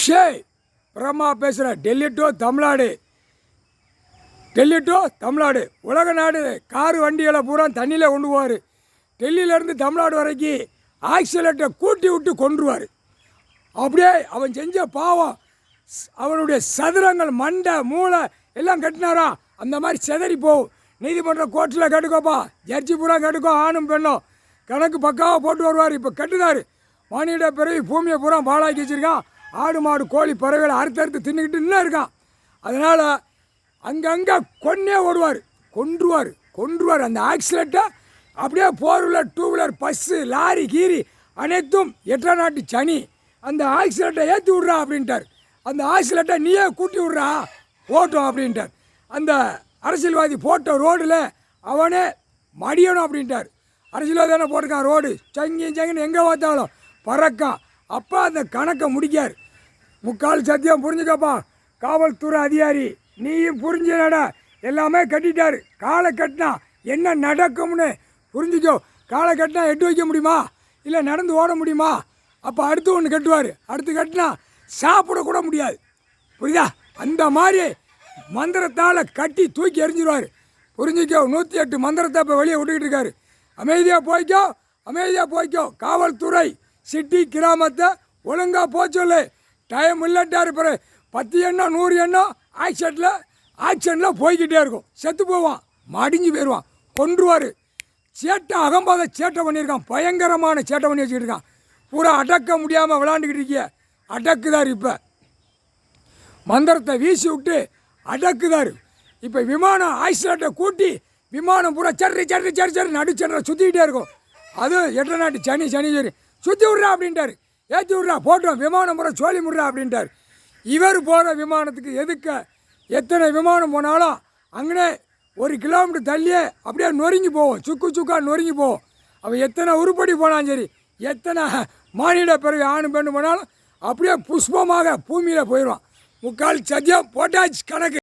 ஷே பிரமா பேசுகிறேன். டெல்லி டு தமிழ்நாடு, டெல்லி டு தமிழ்நாடு உலக நாடு. காரு வண்டிகளை பூரா தண்ணியில் கொண்டு போவார். டெல்லியிலேருந்து தமிழ்நாடு வரைக்கும் ஆக்சிலேட்டரை கூட்டி விட்டு கொண்டுருவார். அப்படியே அவன் செஞ்ச பாவம், அவனுடைய சதுரங்கள் மண்டை மூளை எல்லாம் கட்டினாரா அந்த மாதிரி செதறி போகும். நீதிமன்ற கோர்ட்டில் கட்டுக்கோப்பா, ஜட்ஜி பூரா கட்டுக்கோ, ஆணும் பெண்ணும் கணக்கு பக்காவாக போட்டு வருவார். இப்போ கட்டுதார். மானிட பிறகு பூமியை பூரா பாழாக்கி வச்சுருக்கான். ஆடு மாடு கோழி பறவைகளை அறுத்தறுத்து தின்னுக்கிட்டு இன்னும் இருக்கான். அதனால் அங்கங்கே கொன்னே ஓடுவார், கொன்றுவார். அந்த ஆக்சிலேட்டை அப்படியே 4 வீலர் 2 வீலர் பஸ்ஸு லாரி கீரி அனைத்தும் 8 நாட்டு சனி. அந்த ஆக்சிலேட்டை ஏற்றி விட்றா அப்படின்ட்டார். அந்த ஆக்சிலேட்டை நீயே கூட்டி விட்றா ஓட்டும் அப்படின்ட்டார். அந்த அரசியல்வாதி போட்ட ரோடில் அவனே மடியணும் அப்படின்ட்டார். அரசியல்வாதி தானே போட்டிருக்கான் ரோடு, சங்கின்னு எங்கே பார்த்தாலும் பறக்கான். அப்போ அந்த கணக்கை முடிக்கார். முக்கால் சத்தியம் புரிஞ்சுக்கப்பா காவல்துறை அதிகாரி, நீயும் புரிஞ்சுனடா. எல்லாமே கட்டிட்டார். காலை கட்டினா என்ன நடக்கும்னு புரிஞ்சுக்கோ. காலை கட்டினா எட்டு வைக்க முடியுமா, இல்லை நடந்து ஓட முடியுமா? அப்போ அடுத்து ஒன்று கட்டுவார். அடுத்து கட்டினா சாப்பிடக்கூட முடியாது. புரியுதா? அந்த மாதிரி மந்திரத்தால் கட்டி தூக்கி எறிஞ்சிடுவார். புரிஞ்சுக்கோ. 108 மந்திரத்தை இப்போ வெளியே விட்டுக்கிட்டு இருக்காரு. அமைதியாக போய்க்கோ. காவல்துறை சிட்டி கிராமத்தை ஒழுங்காக போச்சொல்லு. டைம் இல்லட்டார். பிற 10 எண்ணம் 100 எண்ணம் ஆக்சிடெண்ட்டில் போய்கிட்டே இருக்கும். செத்து போவான், மடிஞ்சு போயிடுவான், கொன்றுவார். சேட்டை அகம்பாத சேட்டை பண்ணியிருக்கான். பயங்கரமான சேட்டை பண்ணி வச்சுக்கிட்டு இருக்கான். பூரா அடக்க முடியாமல் விளாண்டுக்கிட்டு இருக்கிய அடக்குதார். இப்போ மந்திரத்தை வீசி விட்டு அடக்குதார். இப்போ விமானம் ஆக்சிலேட்டை கூட்டி விமானம் பூரா சரி நடுச்சென்ற சுற்றிக்கிட்டே இருக்கும். அது 8 நாட்டு சனி சரி சுற்றி விட்றா அப்படின்ட்டார். ஏற்றி விட்றா போட்டோம், விமானம் பூரா சோழி முட்றா அப்படின்ட்டார். இவர் போகிற விமானத்துக்கு எதுக்க எத்தனை விமானம் போனாலும் அங்கே 1 கிலோமீட்டர் தள்ளியே அப்படியே நொறுங்கி போவோம், சுக்கா நொறுங்கி போவோம். அவன் எத்தனை உருப்படி போனாலும் சரி, எத்தனை மானிட பிறகு ஆணு பெண்ணு போனாலும் அப்படியே புஷ்பமாக பூமியில் போயிடுவான். முக்கால் சத்தியம் போட்டாச்சு கணக்கு.